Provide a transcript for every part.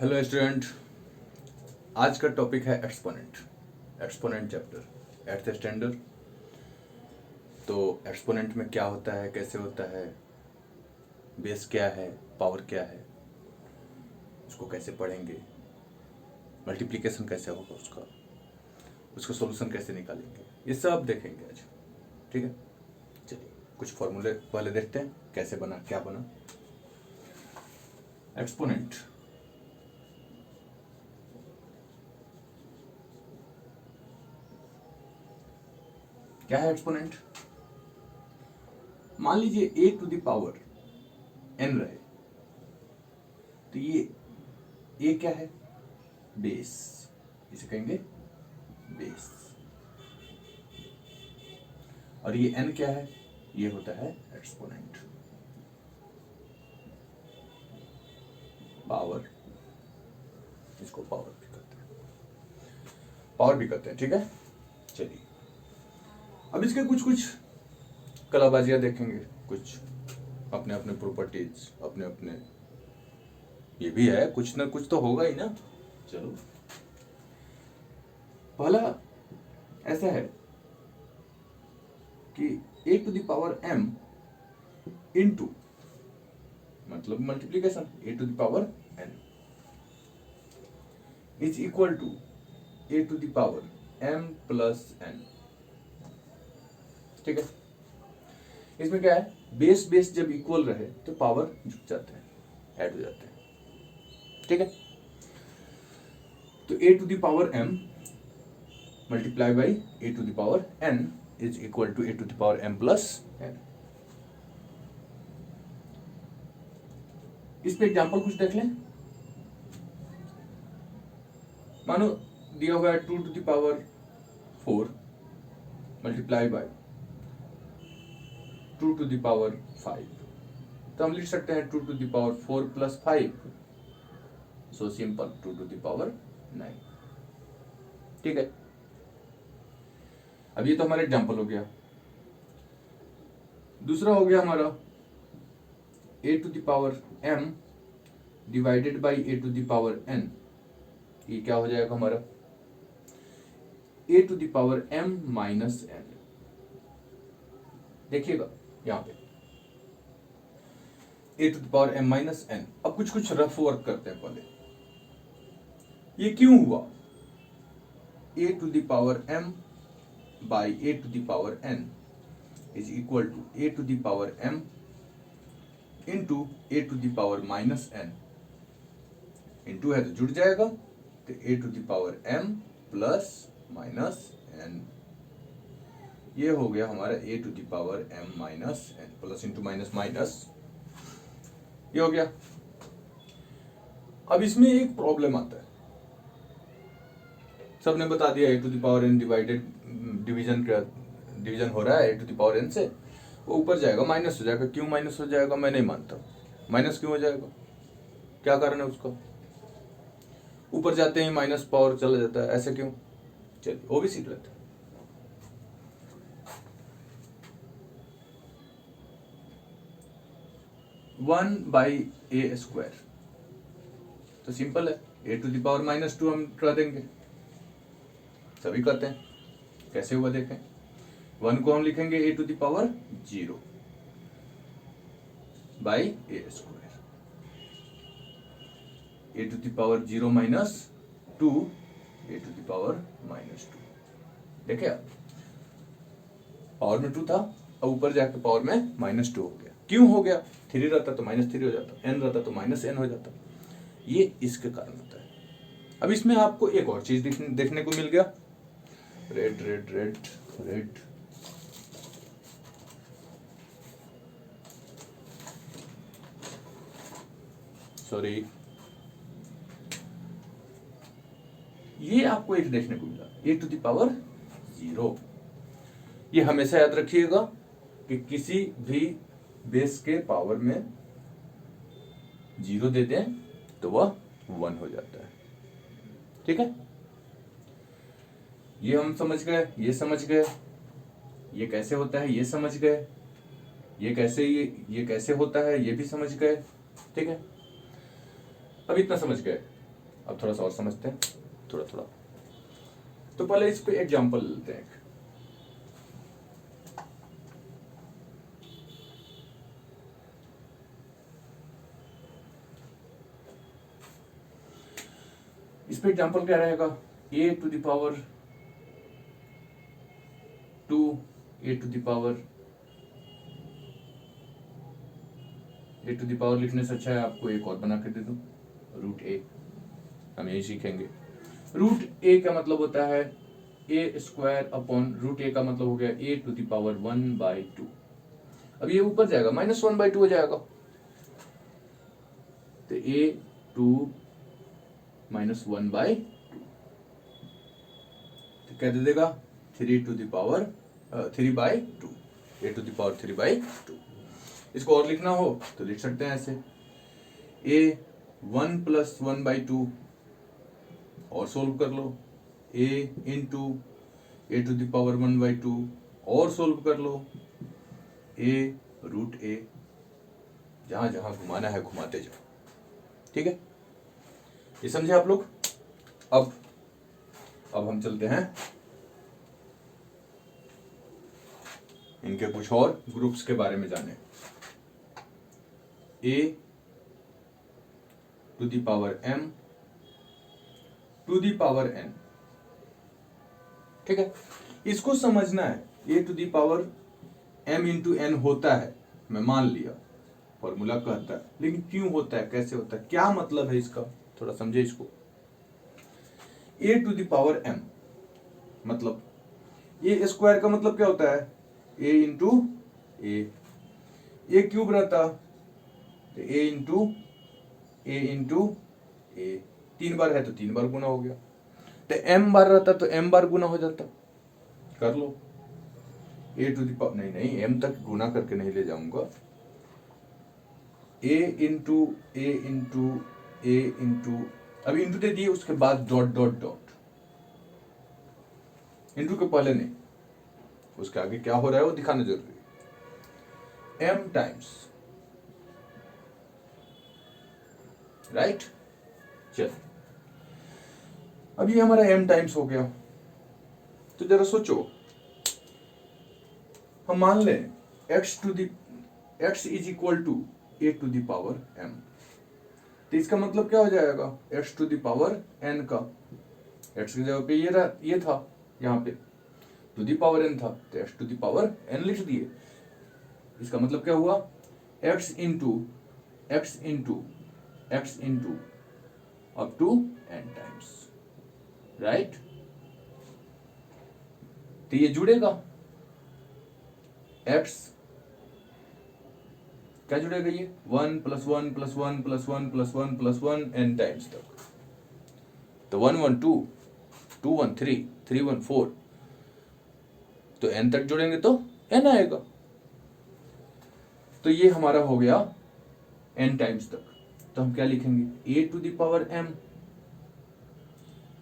Hello student. आज का topic है एक्सपोनेंट चैप्टर 8th स्टैंडर्ड। तो एक्सपोनेंट में क्या होता है, कैसे होता है, बेस क्या है, पावर क्या है, उसको कैसे पढ़ेंगे, मल्टीप्लिकेशन कैसे होगा उसका सॉल्यूशन कैसे निकालेंगे, ये सब देखेंगे आज। ठीक है, चलिए कुछ फॉर्मूले पहले देखते हैं कैसे बना, क्या बना एक्सपोनेंट। क्या है एक्सपोनेंट? मान लीजिए a to the power n रहे, तो ये a क्या है? बेस, इसे कहेंगे बेस। और ये n क्या है? ये होता है एक्सपोनेंट, पावर। इसको पावर भी कहते हैं, ठीक है। चलिए अब इसके कुछ कुछ कलाबाजियां देखेंगे, कुछ अपने अपने प्रॉपर्टीज, अपने अपने ये भी है, कुछ ना कुछ तो होगा ही ना। चलो पहला ऐसा है कि a to the power m into, मतलब multiplication, a to the power n is equal to a to the power m plus n। ठीक है, इसमें क्या है, बेस बेस जब इक्वल रहे तो पावर जुड़ जाते हैं, ऐड हो जाते हैं। ठीक है, तो a to the power m multiply by a to the power n is equal to a to the power m plus n। इस पे एग्जांपल कुछ देख लें। मानो दिया हुआ है 2 to the power 4 multiply by 2 to the power 5, तो हम लिख सकते हैं 2 to the power 4 plus 5, so simple 2 to the power 9। ठीक है, अब ये तो हमारा एग्जांपल हो गया। दूसरा हो गया हमारा a to the power m divided by a to the power n। ये क्या हो जाएगा हमारा, a to the power m minus n। देखिएगा यहां पे a to the power m minus n। अब कुछ कुछ रफ वर्क करते हैं पहले। ये क्यों हुआ? a to the power m by a to the power n is equal to a to the power m into a to the power minus n। Into है तो जुड़ जाएगा, तो a to the power m plus minus n। ये हो गया हमारा a to the power m minus n, plus into minus minus, ये हो गया। अब इसमें एक प्रॉब्लम आता है, सबने बता दिया a to the power n divided, division हो रहा है a to the power n से, वो ऊपर जाएगा माइनस हो जाएगा। क्यों माइनस हो जाएगा मैं नहीं मानता। माइनस क्यों हो जाएगा, क्या कारण है उसका? ऊपर जाते ही माइनस पावर चला जाता है, ऐसे क्यों? चलिए वो भी सीख लेते हैं। वन बाई ए स्क्वायर, तो सिंपल है, a to the power minus 2 हम कर देंगे, सभी करते हैं। कैसे हुआ देखें, 1 को हम लिखेंगे a to the power 0 by a square, a to the power 0 minus 2 a to the power minus 2। देखे आप, पावर में 2 था, अब ऊपर जाकर पावर में माइनस 2 हो गया। क्यों हो गया? 3 रहता तो माइनस 3 हो जाता, n रहता तो माइनस n हो जाता। ये इसके कारण होता है। अब इसमें आपको एक और चीज देखने को मिल गया, red red red red, sorry, ये आपको एक देखने को मिला a टू द पावर 0। ये हमेशा याद रखिएगा कि किसी भी बेस के पावर में 0 दे दें तो वह 1 हो जाता है। ठीक है, ये हम समझ गए, ये समझ गए, ये कैसे होता है ये समझ गए, ये कैसे होता है ये भी समझ गए। ठीक है, अब इतना समझ गए। अब थोड़ा सा और समझते हैं, थोड़ा थोड़ा। तो पहले इस पे एग्जांपल लेते हैं। इस पे एग्जांपल क्या रहेगा, a to the power 2, a to the power लिखने से अच्छा है आपको एक और बना के दे दूं, रूट a। हम यही सीखेंगे। रूट a का मतलब होता है a square upon root a का मतलब हो गया a टू द पावर 1/2। अब ये ऊपर जाएगा -1/2 हो जाएगा, तो a2 -1/2 तो क्या दे देगा 3 to the power 3/2, a to the power 3/2। इसको और लिखना हो तो लिख सकते हैं ऐसे, a1 + 1/2 और सोल्व कर लो, a into a to the power 1/2 और सोल्व कर लो, a रूट a। जहां जहां घुमाना है घुमाते जाओ, ठीक है, ये समझे आप लोग। अब हम चलते हैं इनके कुछ और ग्रुप्स के बारे में जाने। a to the power m to the power n, ठीक है, इसको समझना है। a to the power m into n होता है, मैं मान लिया, फॉर्मूला कहता है, लेकिन क्यों होता है, कैसे होता है, क्या मतलब है इसका, थोड़ा समझे इसको। a to the power m मतलब a स्क्वायर का मतलब क्या होता है, a इंटू a क्यूब रहता तो a इंटू a, 3 बार है तो 3 बार गुना हो गया, तो m बार रहता तो m बार गुना हो जाता। कर लो a टू द पावर, नहीं m तक गुना करके नहीं ले जाऊंगा, a इंटू अभी इंटू दे दिए, उसके बाद डॉट डॉट डॉट, इंटू के पहले नहीं, उसके आगे क्या हो रहा है वो दिखाना जरूरी है, m टाइम्स, राइट। चल अब ये हमारा m टाइम्स हो गया, तो जरा सोचो, हम मान लें x is equal to a to the power m, तो इसका मतलब क्या हो जाएगा, x to the power n का, x की जगह पे ये था, यहाँ पे टू द पावर n था, तो x to the power n लिख दिए। इसका मतलब क्या हुआ, x into up to n times, right. तो ये जुड़ेगा, x क्या जुड़ेगा, ये 1 + 1 + 1 + 1 + 1 + 1 n टाइम्स तक, तो 1 1 2 2 1 3 3 1 4, तो n तक जोड़ेंगे तो n आएगा, तो ये हमारा हो गया n टाइम्स तक। तो हम क्या लिखेंगे, a to the power m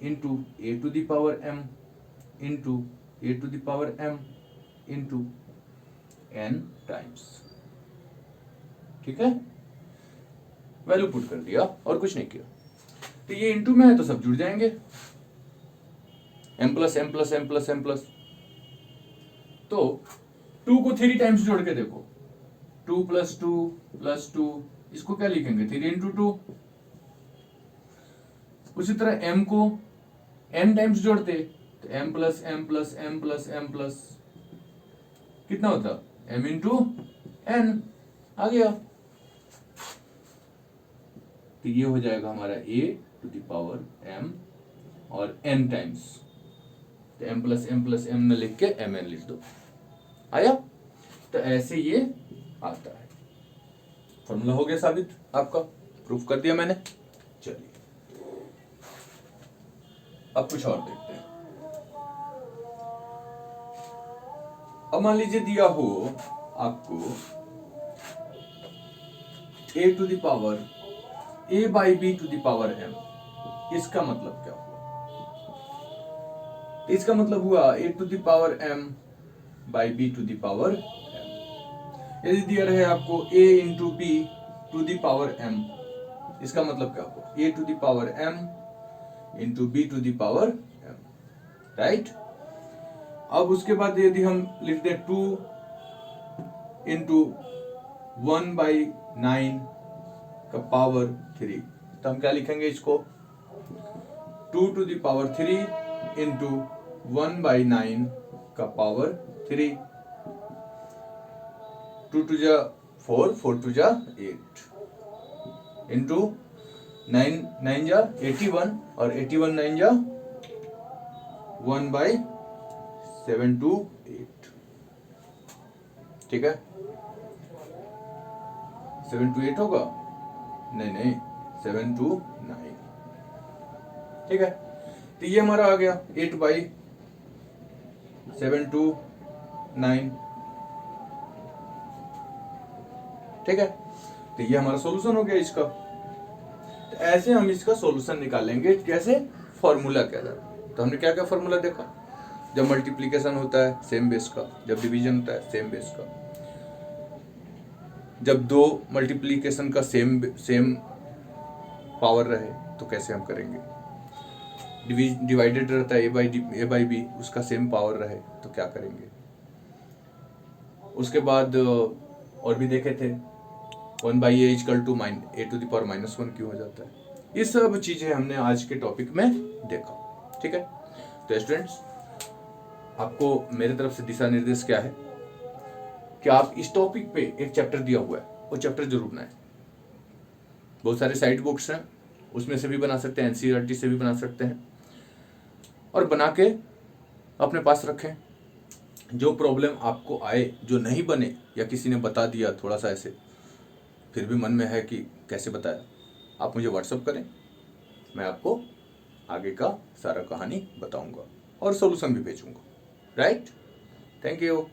into a to the power m into a to the power m into n times, ठीक है, वैल्यू पुट कर दिया और कुछ नहीं किया। तो ये इंटू में है तो सब जुड़ जाएंगे, m plus m plus m plus m plus, तो 2 को 3 टाइम्स जोड़ के देखो, 2 + 2 + 2, इसको क्या लिखेंगे, 3 इंटू 2। उसी तरह m को n टाइम्स जोड़ते तो m plus m plus m plus m plus कितना होता, m इंटू n आ गया, तो ये हो जाएगा हमारा a to the power m और n टाइम्स, तो m प्लस m न लिख के mn लिख दो, आया। तो ऐसे ये आता है, फॉर्मूला हो गया साबित, आपका प्रूफ कर दिया मैंने। चलिए अब कुछ और देखते हैं। अब मान लीजिए दिया हो आपको a to the power a/b to the power m, इसका मतलब क्या हुआ, इसका मतलब हुआ a to the power m/b to the power m। यदि दिया रहे आपको a into b to the power m, इसका मतलब क्या हुआ, a to the power m into b to the power m, right. अब उसके बाद यदि हम लिख दें 2 इंटू 1/9 का पावर 3, तो हम क्या लिखेंगे इसको, 2 टू द पावर 3 इंटू 1/9 का पावर 3, 2 टू जा 4, 4 टू जा 8 इंटू 9 जा 81 और 81 9 जा 1/728, ठीक है। 7 to 8 होगा, नहीं 7 to 9, ठीक है। तो ये हमारा आ गया 8/7 to 9, ठीक है। तो ये हमारा सॉल्यूशन हो गया इसका। तो ऐसे हम इसका सॉल्यूशन निकालेंगे, कैसे, फॉर्मूला के द्वारा। तो हमने क्या क्या फॉर्मूला देखा, जब मल्टीप्लिकेशन होता है सेम बेस का, जब डिवीजन होता है सेम बेस का, जब दो मल्टीप्लिकेशन का सेम पावर रहे तो कैसे हम करेंगे, डिवाइडेड रहता है ए बाई बी, उसका सेम पावर रहे तो क्या करेंगे। उसके बाद और भी देखे थे 1/a equal to a to the power -1 क्यों हो जाता है। ये सब चीजें हमने आज के टॉपिक में देखा, ठीक है। तो स्टूडेंट्स, आपको मेरे तरफ से दिशा निर्देश क्या है कि आप इस टॉपिक पे एक चैप्टर दिया हुआ है वो चैप्टर जरूर बनाएं। बहुत सारे साइड बुक्स हैं, उसमें से भी बना सकते हैं, NCERT से भी बना सकते हैं, और बना के अपने पास रखें। जो प्रॉब्लम आपको आए, जो नहीं बने या किसी ने बता दिया थोड़ा सा ऐसे, फिर भी मन में है कि कैसे बताया, आप मुझे व्हाट्सअप करें, मैं आपको आगे का सारा कहानी बताऊंगा और सॉल्यूशन भी भेजूंगा, राइट। Thank you.